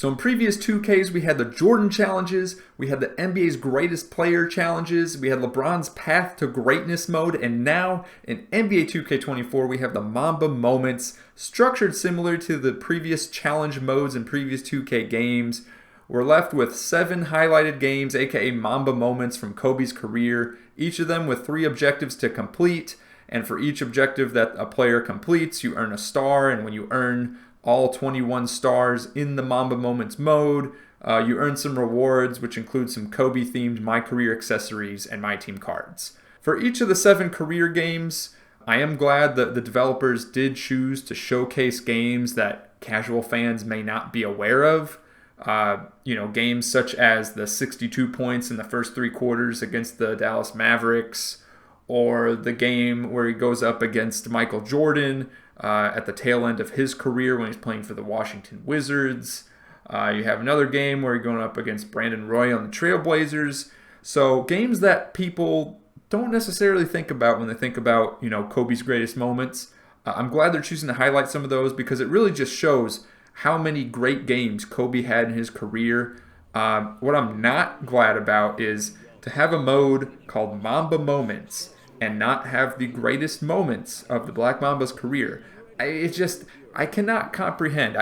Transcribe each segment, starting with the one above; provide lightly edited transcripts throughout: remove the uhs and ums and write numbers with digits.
So in previous 2Ks, we had the Jordan challenges, we had the NBA's greatest player challenges, we had LeBron's path to greatness mode, and now in NBA 2K24, we have the Mamba Moments, structured similar to the previous challenge modes in previous 2K games. We're left with 7 highlighted games, aka Mamba Moments from Kobe's career, each of them with 3 objectives to complete, and for each objective that a player completes, you earn a star, and when you earn all 21 stars in the Mamba Moments mode, you earn some rewards, which include some Kobe-themed My Career accessories and My Team cards. For each of the 7 career games, I am glad that the developers did choose to showcase games that casual fans may not be aware of. Games such as the 62 points in the first 3 quarters against the Dallas Mavericks, or the game where he goes up against Michael Jordan at the tail end of his career when he's playing for the Washington Wizards. You have another game where you're going up against Brandon Roy on the Trailblazers. So games that people don't necessarily think about when they think about, Kobe's greatest moments. I'm glad they're choosing to highlight some of those because it really just shows how many great games Kobe had in his career. What I'm not glad about is to have a mode called Mamba Moments and not have the greatest moments of the Black Mamba's career. I cannot comprehend.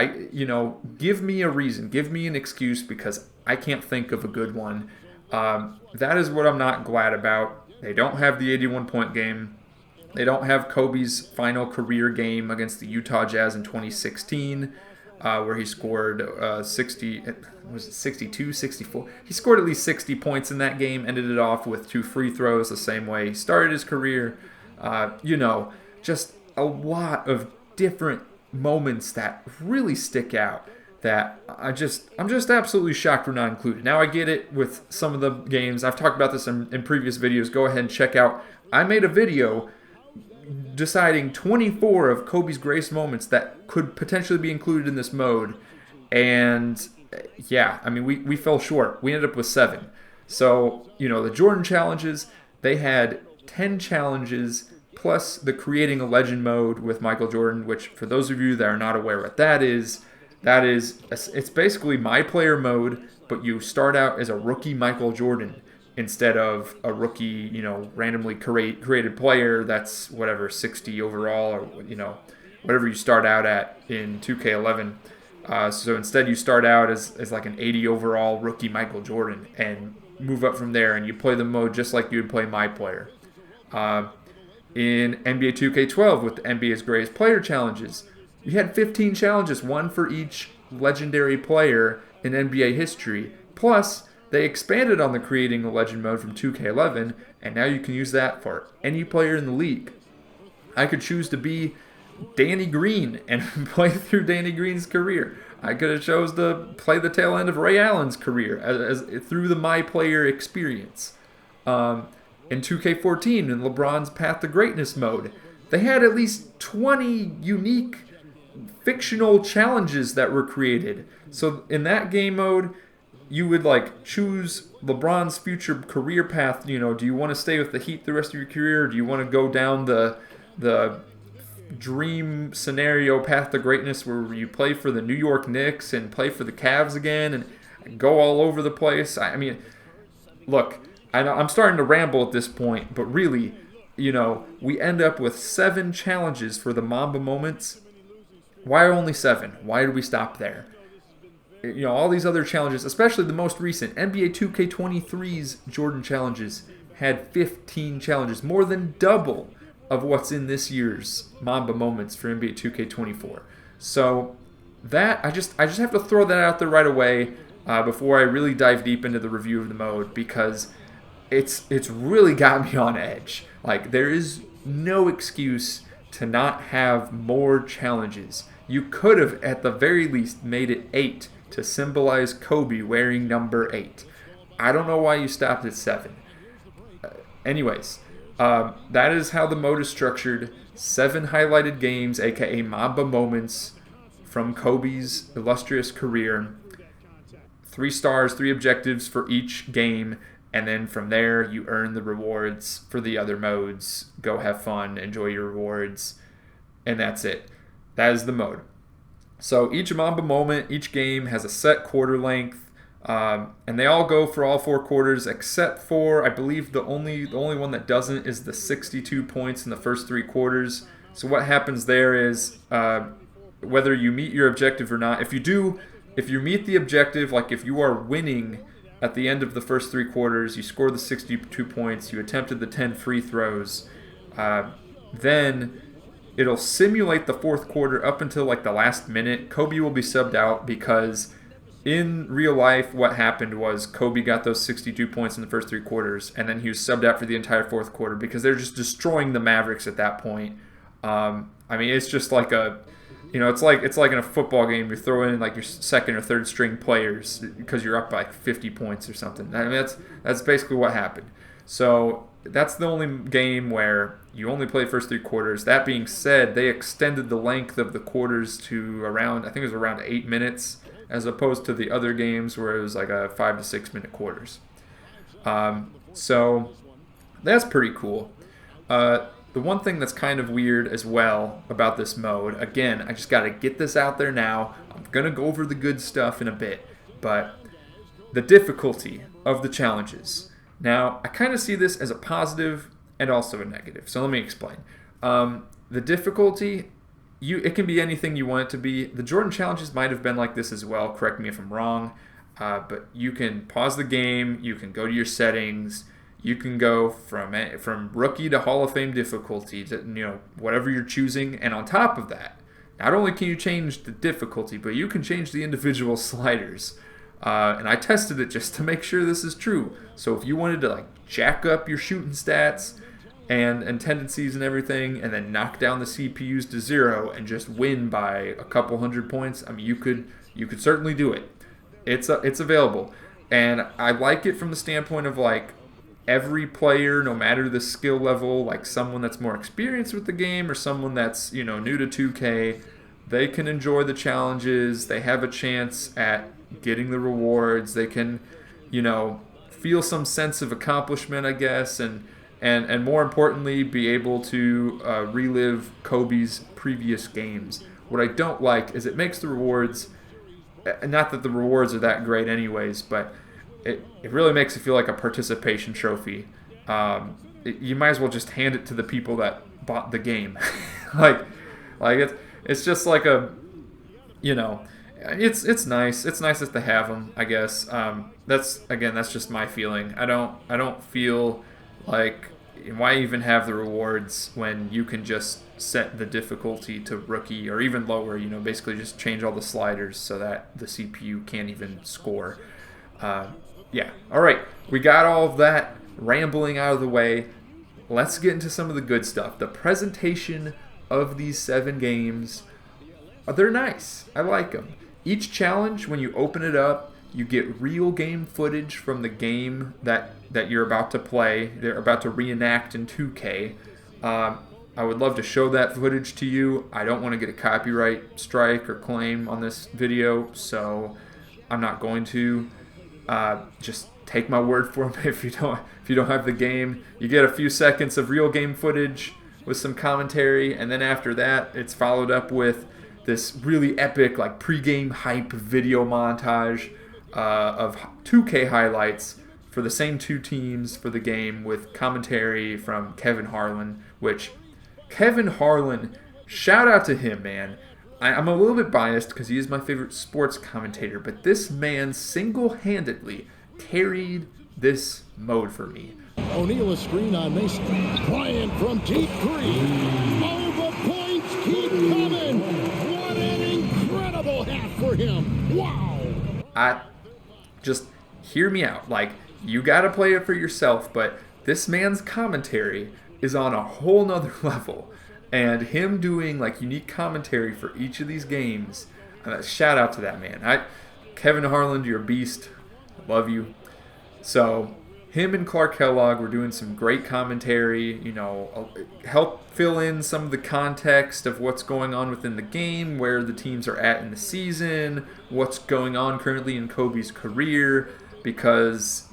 Give me a reason, give me an excuse, because I can't think of a good one. That is what I'm not glad about. They don't have the 81-point game. They don't have Kobe's final career game against the Utah Jazz in 2016, where he scored 62, 64? He scored at least 60 points in that game, ended it off with 2 free throws the same way he started his career. Just a lot of different moments that really stick out that I'm just absolutely shocked were not included. Now I get it with some of the games. I've talked about this in previous videos. Go ahead and check out. I made a video deciding 24 of Kobe's greatest moments that could potentially be included in this mode. And we fell short. We ended up with 7. So, the Jordan challenges, they had 10 challenges plus the creating a legend mode with Michael Jordan, which for those of you that are not aware what that is, it's basically my player mode, but you start out as a rookie Michael Jordan instead of a rookie, randomly created player that's 60 overall, or whatever you start out at in 2K11. So instead you start out as like an 80 overall rookie Michael Jordan and move up from there, and you play the mode just like you would play my player. In NBA 2K12 with the NBA's greatest player challenges, you had 15 challenges, one for each legendary player in NBA history. Plus, they expanded on the creating a legend mode from 2K11, and now you can use that for any player in the league. I could choose to be Danny Green and play through Danny Green's career. I could have chose to play the tail end of Ray Allen's career as through the My Player experience. In 2K14, in LeBron's Path to Greatness mode, they had at least 20 unique fictional challenges that were created. So in that game mode, you would choose LeBron's future career path. Do you want to stay with the Heat the rest of your career, or do you want to go down the dream scenario path to greatness where you play for the New York Knicks and play for the Cavs again and go all over the place? Look, I'm starting to ramble at this point, but really, we end up with 7 challenges for the Mamba Moments. Why only 7? Why did we stop there? All these other challenges, especially the most recent, NBA 2K23's Jordan challenges had 15 challenges, more than double of what's in this year's Mamba Moments for NBA 2K24. So that I just have to throw that out there right away before I really dive deep into the review of the mode, because it's really got me on edge. There is no excuse to not have more challenges. You could have at the very least made it 8 to symbolize Kobe wearing number 8. I don't know why you stopped at 7. Anyways, that is how the mode is structured. 7 highlighted games, aka Mamba Moments, from Kobe's illustrious career. 3 stars, 3 objectives for each game, and then from there you earn the rewards for the other modes. Go have fun, enjoy your rewards, and that's it. That is the mode. So each Mamba moment, each game has a set quarter length, and they all go for all 4 quarters except for, I believe, the only one that doesn't is the 62 points in the first 3 quarters. So what happens there is whether you meet your objective or not. If you meet the objective, like if you are winning at the end of the first 3 quarters, you score the 62 points, you attempted the 10 free throws, then it'll simulate the fourth quarter up until like the last minute. Kobe will be subbed out because in real life what happened was Kobe got those 62 points in the first 3 quarters, and then he was subbed out for the entire fourth quarter because they're just destroying the Mavericks at that point. I mean, it's just like it's like in a football game, you're throwing in like your second or third string players because you're up by like 50 points or something. I mean, that's basically what happened. So that's the only game where you only play first 3 quarters. That being said, they extended the length of the quarters to around, I think it was around 8 minutes, as opposed to the other games where it was like a 5 to 6 minute quarters. So that's pretty cool. The one thing that's kind of weird as well about this mode, again, I just got to get this out there now. I'm going to go over the good stuff in a bit, but the difficulty of the challenges. Now, I kind of see this as a positive and also a negative. So let me explain. The difficulty, it can be anything you want it to be. The Jordan challenges might have been like this as well. Correct me if I'm wrong. But you can pause the game. You can go to your settings. You can go from rookie to Hall of Fame difficulty to whatever you're choosing. And on top of that, not only can you change the difficulty, but you can change the individual sliders. And I tested it just to make sure this is true. So if you wanted to like jack up your shooting stats and tendencies and everything, and then knock down the CPUs to 0 and just win by a couple hundred points, I mean, you could certainly do it. It's available, and I like it from the standpoint of like every player, no matter the skill level, like someone that's more experienced with the game or someone that's new to 2K, they can enjoy the challenges. They have a chance at getting the rewards. They can, feel some sense of accomplishment, I guess, and more importantly, be able to relive Kobe's previous games. What I don't like is it makes the rewards, not that the rewards are that great anyways, but it really makes it feel like a participation trophy. You might as well just hand it to the people that bought the game. like it's just like it's nice. It's nice to have them, I guess. That's just my feeling. I don't feel like, why even have the rewards when you can just set the difficulty to rookie or even lower, basically just change all the sliders so that the CPU can't even score. Yeah, all right, we got all of that rambling out of the way. Let's get into some of the good stuff. The presentation of these 7 games, they're nice. I like them. Each challenge, when you open it up, you get real game footage from the game that you're about to play. They're about to reenact in 2K. I would love to show that footage to you. I don't want to get a copyright strike or claim on this video, so I'm not going to. Just take my word for it. If you don't have the game, you get a few seconds of real game footage with some commentary, and then after that, it's followed up with this really epic like pre-game hype video montage of 2K highlights for the same 2 teams for the game with commentary from Kevin Harlan, which Kevin Harlan, shout out to him, man. I'm a little bit biased because he is my favorite sports commentator, but this man single-handedly carried this mode for me. O'Neal, a screen on Mason. Bryant from deep 3. Oh, the points keep coming. What an incredible half for him. Wow. Just hear me out. Like, you got to play it for yourself, but this man's commentary is on a whole nother level. And him doing like unique commentary for each of these games, shout out to that man. Kevin Harlan, you're a beast. I love you. So him and Clark Kellogg were doing some great commentary, help fill in some of the context of what's going on within the game, where the teams are at in the season, what's going on currently in Kobe's career, because,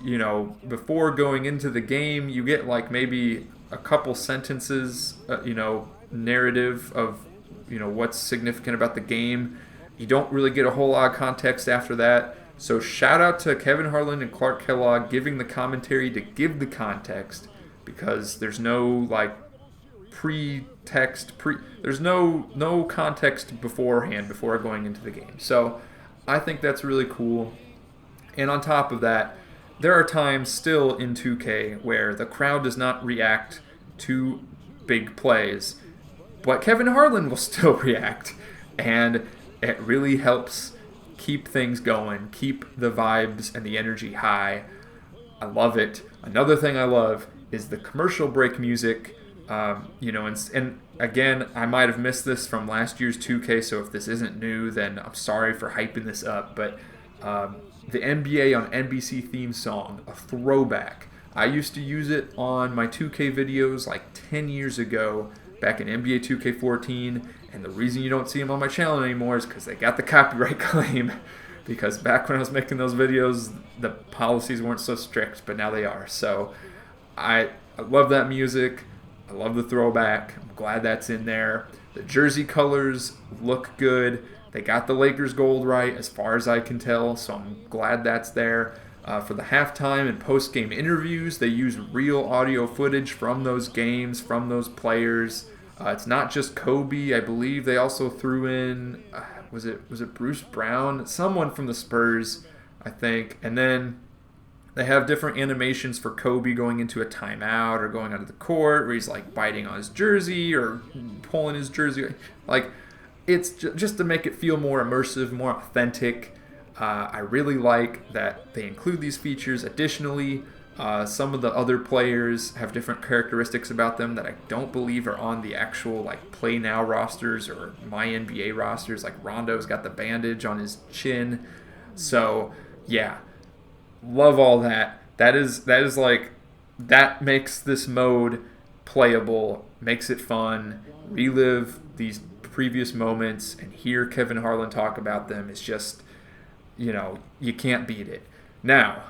before going into the game, you get like maybe a couple sentences, narrative of what's significant about the game, You don't really get a whole lot of context after that. So shout out to Kevin Harlan and Clark Kellogg giving the commentary to give the context, because there's no like there's no context beforehand before going into the game. So I think that's really cool. And on top of that, there are times still in 2K where the crowd does not react to big plays, but Kevin Harlan will still react, and it really helps keep things going, keep the vibes and the energy high. I love it. Another thing I love is the commercial break music. And again, I might have missed this from last year's 2K, so if this isn't new, then I'm sorry for hyping this up, but the NBA on NBC theme song, a throwback. I used to use it on my 2K videos like 10 years ago, back in NBA 2K14, and the reason you don't see them on my channel anymore is because they got the copyright claim, because back when I was making those videos, the policies weren't so strict, but now they are. So I love that music. I love the throwback. I'm glad that's in there. The jersey colors look good. They got the Lakers gold right as far as I can tell, so I'm glad that's there. For the halftime and post-game interviews, they use real audio footage from those games, from those players. It's not just Kobe. I believe they also threw in, was it Bruce Brown? Someone from the Spurs, I think. And then they have different animations for Kobe going into a timeout or going onto the court, where he's like biting on his jersey or pulling his jersey. Like, it's just to make it feel more immersive, more authentic. I really like that they include these features. Additionally, some of the other players have different characteristics about them that I don't believe are on the actual like Play Now rosters or My NBA rosters. Like Rondo's got the bandage on his chin. So yeah, love all that. That is like, that makes this mode playable, makes it fun. Relive these previous moments and hear Kevin Harlan talk about them is just, you can't beat it. Now,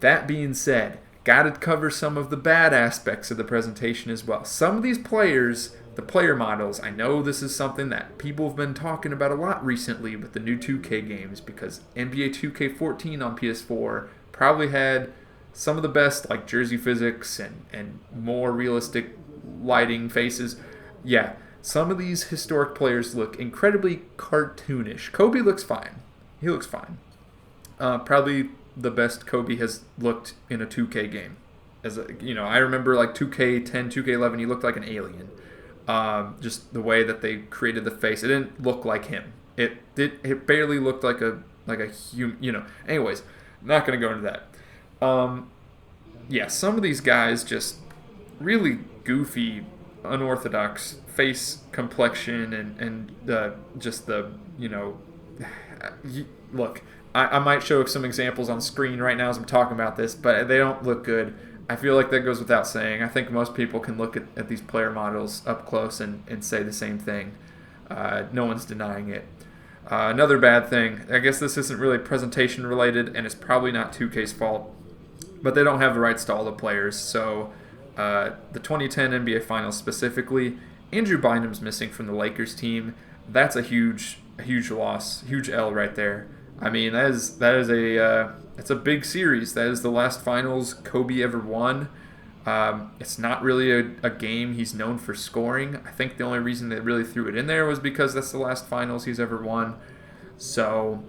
that being said, got to cover some of the bad aspects of the presentation as well. Some of these players, the player models, I know this is something that people have been talking about a lot recently with the new 2K games, because NBA 2K14 on PS4 probably had some of the best like jersey physics and more realistic lighting faces. Yeah, some of these historic players look incredibly cartoonish. Kobe looks fine. He looks fine. Probably the best Kobe has looked in a 2K game. I remember like 2K10, 2K11, he looked like an alien. Just the way that they created the face, it didn't look like him. It barely looked like a human. Anyways, not gonna go into that. Yeah, some of these guys just really goofy, unorthodox face complexion and look. I might show some examples on screen right now as I'm talking about this, but they don't look good. I feel like that goes without saying. I think most people can look at these player models up close and say the same thing. No one's denying it. Another bad thing, I guess this isn't really presentation related, and it's probably not 2K's fault, but they don't have the rights to all the players. So the 2010 NBA Finals specifically, Andrew Bynum's missing from the Lakers team. That's a huge loss, huge L right there. I mean, it's a big series. That is the last finals Kobe ever won. It's not really a game he's known for scoring. I think the only reason they really threw it in there was because that's the last finals he's ever won. So,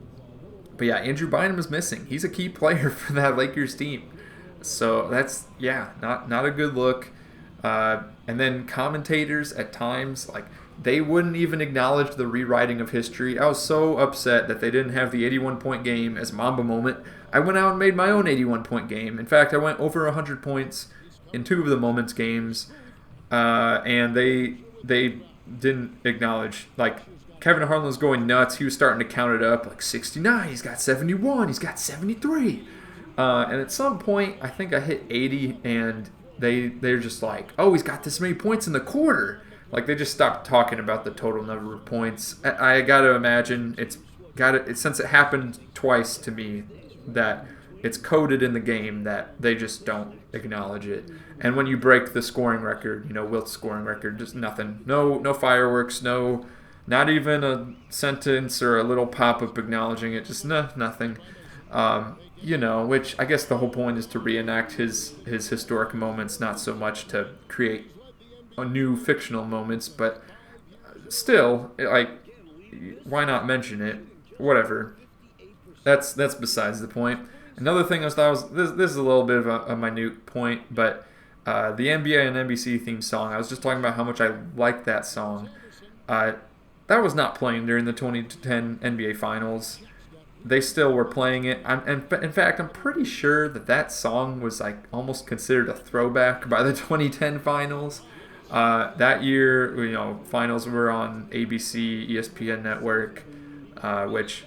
but yeah, Andrew Bynum is missing. He's a key player for that Lakers team. So that's, not a good look. And then commentators at times, like, they wouldn't even acknowledge the rewriting of history. I was so upset that they didn't have the 81-point game as Mamba Moment. I went out and made my own 81-point game. In fact, I went over 100 points in 2 of the Moments games, and they didn't acknowledge. Like, Kevin Harlan was going nuts. He was starting to count it up, like 69, he's got 71, he's got 73. And at some point, I think I hit 80, and they're just like, oh, he's got this many points in the quarter. Like, they just stopped talking about the total number of points. I got to imagine since it happened twice to me, that it's coded in the game that they just don't acknowledge it. And when you break the scoring record, Wilt's scoring record, just nothing. No fireworks, no Not even a sentence or a little pop-up acknowledging it. Just nothing. Which I guess the whole point is to reenact his historic moments, not so much to create a new fictional moments, but still, like, why not mention it? Whatever. That's besides the point. Another thing I thought was this is a little bit of a minute point, but the NBA and NBC theme song. I was just talking about how much I liked that song. Uh, that was not playing during the 2010 NBA Finals. They still were playing it. In fact, I'm pretty sure that song was like almost considered a throwback by the 2010 Finals. That year, finals were on ABC, ESPN Network, which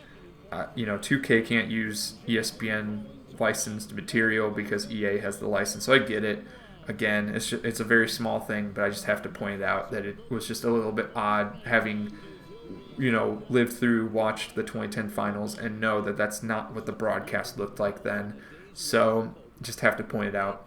2K can't use ESPN licensed material because EA has the license. So I get it. Again, it's a very small thing, but I just have to point out that it was just a little bit odd having lived through, watched the 2010 finals, and know that that's not what the broadcast looked like then. So just have to point it out.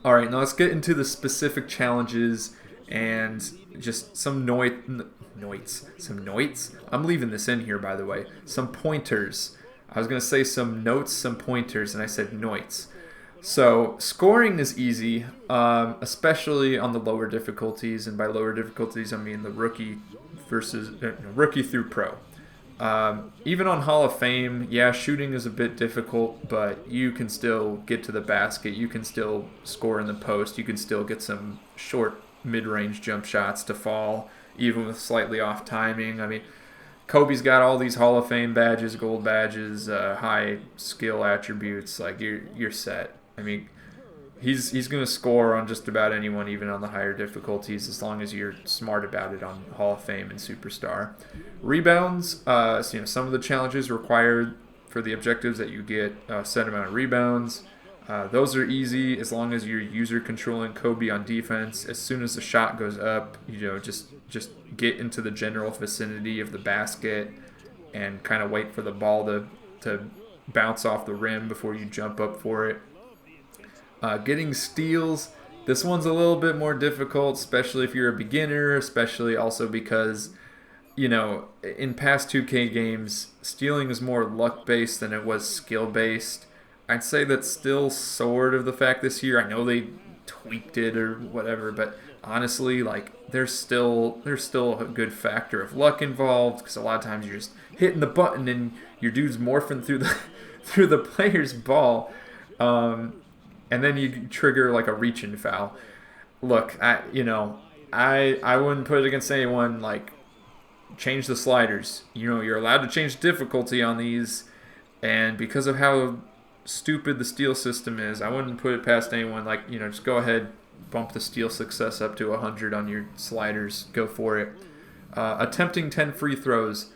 All right, now let's get into the specific challenges and just some some noits. I'm leaving this in here, by the way. Some pointers. I was going to say some notes, some pointers, and I said noits. So scoring is easy, especially on the lower difficulties, and by lower difficulties I mean the rookie through pro. Even on Hall of Fame, yeah, shooting is a bit difficult, but you can still get to the basket. You can still score in the post. You can still get some short mid-range jump shots to fall, even with slightly off timing. I mean, Kobe's got all these Hall of Fame badges, gold badges, high skill attributes. Like you're set. I mean, he's going to score on just about anyone, even on the higher difficulties, as long as you're smart about it on Hall of Fame and Superstar. Rebounds, some of the challenges required for the objectives that you get a set amount of rebounds. Those are easy as long as you're user controlling Kobe on defense. As soon as the shot goes up, just get into the general vicinity of the basket and kind of wait for the ball to bounce off the rim before you jump up for it. Getting steals, this one's a little bit more difficult, especially if you're a beginner, especially also because, in past 2K games, stealing is more luck-based than it was skill-based. I'd say that's still sort of the fact this year. I know they tweaked it or whatever, but honestly, like, there's still a good factor of luck involved, because a lot of times you're just hitting the button and your dude's morphing through the player's ball. And then you trigger like a reach-in foul. Look, I wouldn't put it against anyone. Like, change the sliders. You're allowed to change difficulty on these, and because of how stupid the steal system is, I wouldn't put it past anyone. Like, just go ahead, bump the steal success up to 100 on your sliders. Go for it. Attempting 10 free throws.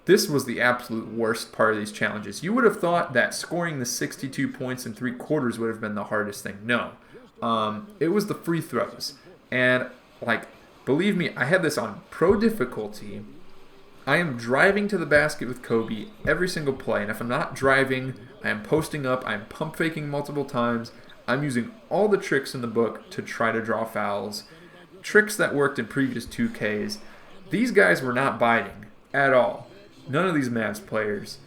This was the absolute worst part of these challenges. You would have thought that scoring the 62 points in 3/4 would have been the hardest thing. No. It was the free throws. And, like, believe me, I had this on pro difficulty. I am driving to the basket with Kobe every single play. And if I'm not driving, I am posting up. I am pump faking multiple times. I'm using all the tricks in the book to try to draw fouls. Tricks that worked in previous 2Ks. These guys were not biting at all. None of these Mavs players.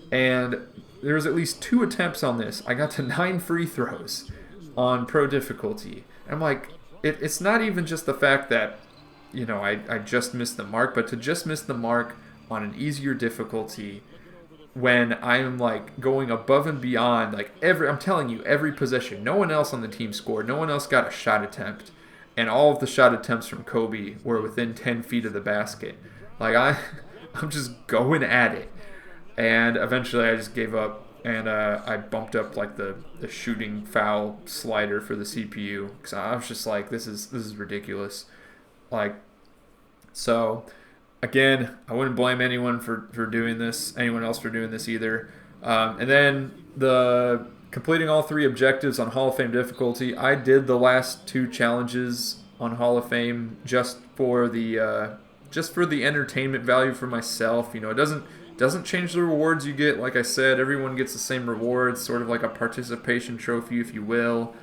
And there was at least 2 attempts on this. I got to 9 free throws on pro difficulty. I'm like, it's not even just the fact that, I just missed the mark, but to just miss the mark on an easier difficulty when I'm like going above and beyond, like I'm telling you, every possession. No one else on the team scored. No one else got a shot attempt. And all of the shot attempts from Kobe were within 10 feet of the basket. Like, I'm just going at it. And eventually I just gave up, and I bumped up like the shooting foul slider for the CPU, because I was just like, this is ridiculous. Like, so again, I wouldn't blame anyone for doing this, anyone else for doing this either. And then the completing all 3 objectives on Hall of Fame difficulty. I did the last 2 challenges on Hall of Fame just for the entertainment value for myself. It doesn't change the rewards you get. Like I said, everyone gets the same rewards, sort of like a participation trophy, if you will.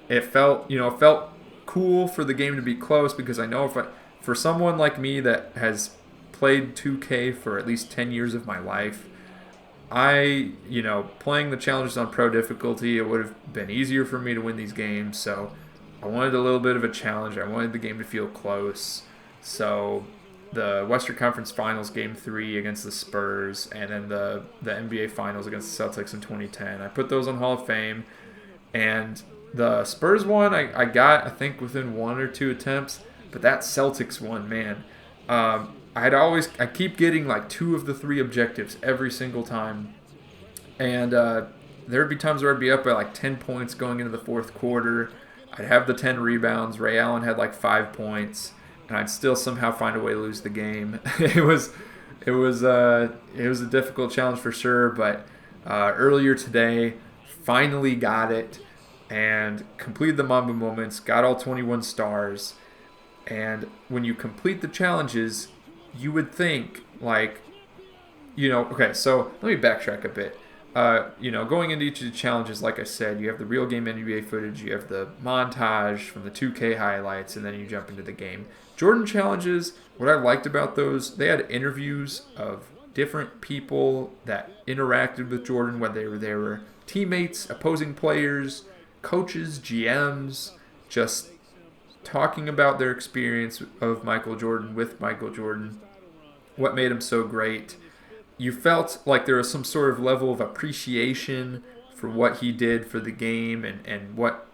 It felt cool for the game to be close because I know for someone like me that has played 2K for at least 10 years of my life, playing the challenges on pro difficulty, it would have been easier for me to win these games. So I wanted a little bit of a challenge. I wanted the game to feel close. So the Western Conference Finals Game 3 against the Spurs, and then the NBA Finals against the Celtics in 2010. I put those on Hall of Fame. And the Spurs one, I got, I think, within 1 or 2 attempts. But that Celtics one, man, I keep getting like 2 of the 3 objectives every single time. And there would be times where I'd be up by like 10 points going into the fourth quarter. I'd have the 10 rebounds. Ray Allen had like 5 points, and I'd still somehow find a way to lose the game. It was a difficult challenge for sure. But earlier today, finally got it and completed the Mamba Moments. Got all 21 stars. And when you complete the challenges, you would think like, okay. So let me backtrack a bit. Going into each of the challenges, like I said, you have the real game NBA footage, you have the montage from the 2K highlights, and then you jump into the game. Jordan challenges, what I liked about those, they had interviews of different people that interacted with Jordan, whether they were teammates, opposing players, coaches, GMs, just talking about their experience of Michael Jordan with Michael Jordan, what made him so great. You felt like there was some sort of level of appreciation for what he did for the game and what,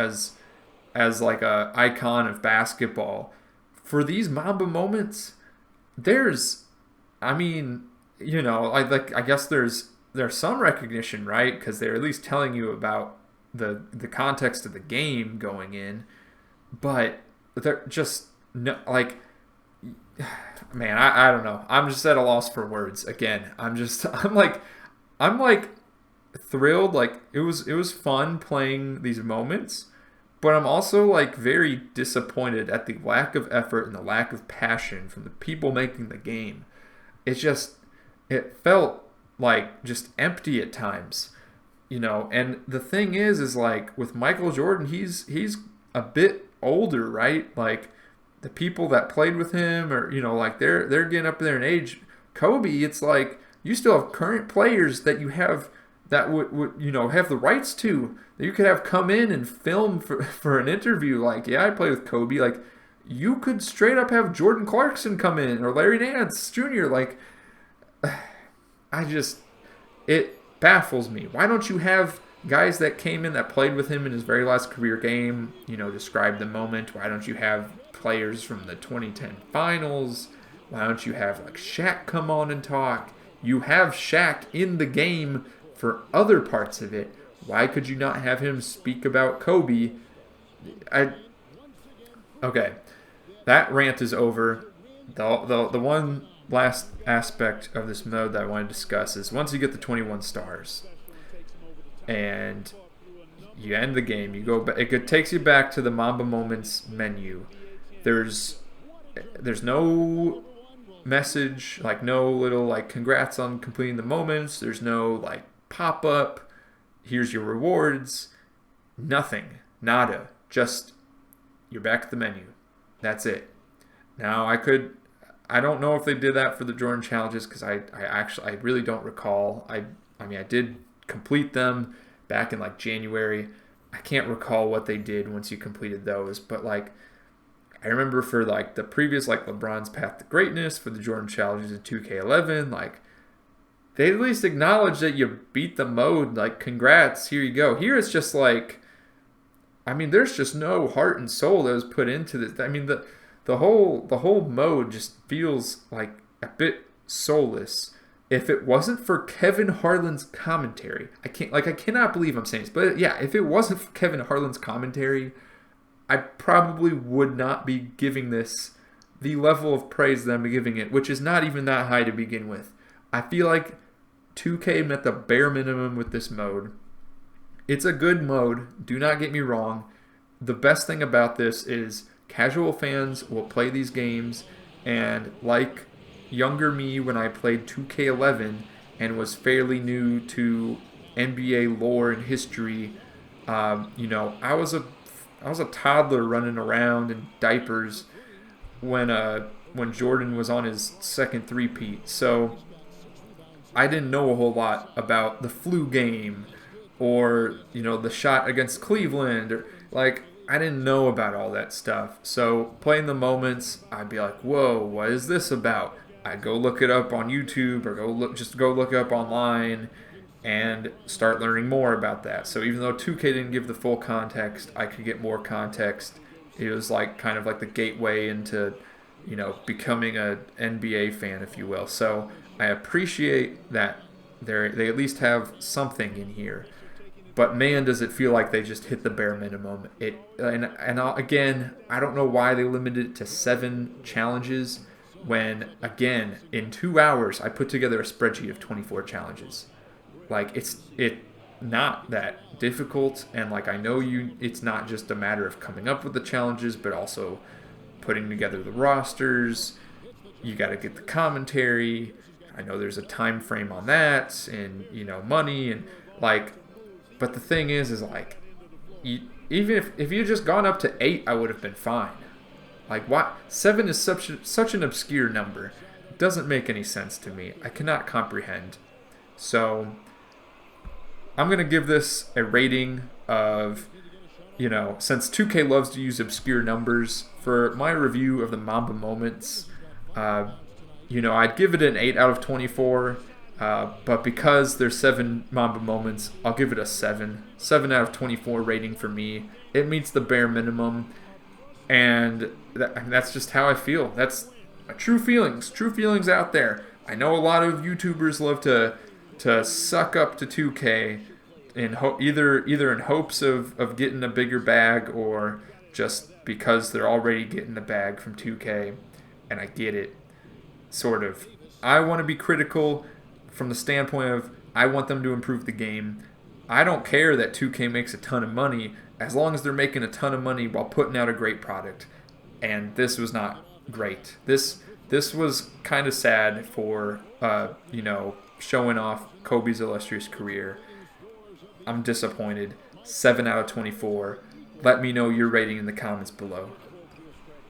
as like a icon of basketball. For these Mamba Moments, there's, I guess there's some recognition, right? Because they're at least telling you about the context of the game going in. But they're just, no, like, man, I don't know. I'm just at a loss for words. Again, I'm like thrilled. Like it was fun playing these moments, but I'm also like very disappointed at the lack of effort and the lack of passion from the people making the game. It felt like just empty at times, and the thing is like with Michael Jordan, he's a bit older, right? Like the people that played with him or like they're getting up there in age. Kobe, it's like you still have current players that you have that would have the rights to, that you could have come in and film for an interview. Like, yeah, I played with Kobe. Like, you could straight up have Jordan Clarkson come in or Larry Nance Jr. Like, it baffles me. Why don't you have guys that came in that played with him in his very last career game, describe the moment? Why don't you have players from the 2010 finals? Why don't you have like Shaq come on and talk? You have Shaq in the game for other parts of it. Why could you not have him speak about Kobe? Okay, that rant is over. The one last aspect of this mode that I want to discuss is once you get the 21 stars and you end the game, you go back, it takes you back to the Mamba Moments menu. There's no message, like no little like congrats on completing the moments. There's no like pop-up, here's your rewards. Nothing. Nada. Just you're back at the menu. That's it. Now I don't know if they did that for the Jordan challenges because I really don't recall. I did complete them back in like January. I can't recall what they did once you completed those, but like I remember for like the previous like LeBron's Path to Greatness, for the Jordan challenges in 2K11, like they at least acknowledge that you beat the mode. Like, congrats, here you go. Here it's just like, there's just no heart and soul that was put into this. The whole mode just feels like a bit soulless. If it wasn't for Kevin Harlan's commentary, I cannot believe I'm saying this, but yeah, if it wasn't for Kevin Harlan's commentary, I probably would not be giving this the level of praise that I'm giving it, which is not even that high to begin with. I feel like 2K met the bare minimum with this mode. It's a good mode, do not get me wrong. The best thing about this is casual fans will play these games, and like younger me when I played 2K11 and was fairly new to NBA lore and history, I I was a toddler running around in diapers when Jordan was on his second three-peat. So I didn't know a whole lot about the flu game or, the shot against Cleveland or like I didn't know about all that stuff. So playing the moments, I'd be like, "Whoa, what is this about?" I'd go look it up on YouTube or go look it up online and start learning more about that. So even though 2K didn't give the full context, I could get more context. It was like kind of like the gateway into, becoming a NBA fan, if you will. So I appreciate that they at least have something in here. But man, does it feel like they just hit the bare minimum. Again, I don't know why they limited it to 7 challenges when, again, in 2 hours I put together a spreadsheet of 24 challenges. Like it not that difficult, and like I know it's not just a matter of coming up with the challenges, but also putting together the rosters. You got to get the commentary. I know there's a time frame on that, and money and like. But the thing is like, even if you just gone up to 8, I would have been fine. Like what? 7 is such an obscure number. It doesn't make any sense to me. I cannot comprehend. So I'm going to give this a rating of, since 2K loves to use obscure numbers, for my review of the Mamba Moments, I'd give it an 8 out of 24. But because there's 7 Mamba Moments, I'll give it a 7. 7 out of 24 rating for me. It meets the bare minimum. And that's just how I feel. That's true feelings. True feelings out there. I know a lot of YouTubers love to suck up to 2K in either in hopes of getting a bigger bag or just because they're already getting the bag from 2K, and I get it, sort of. I want to be critical from the standpoint of I want them to improve the game. I don't care that 2K makes a ton of money as long as they're making a ton of money while putting out a great product. And this was not great. This was kind of sad for showing off Kobe's illustrious career. I'm disappointed. 7 out of 24. Let me know your rating in the comments below.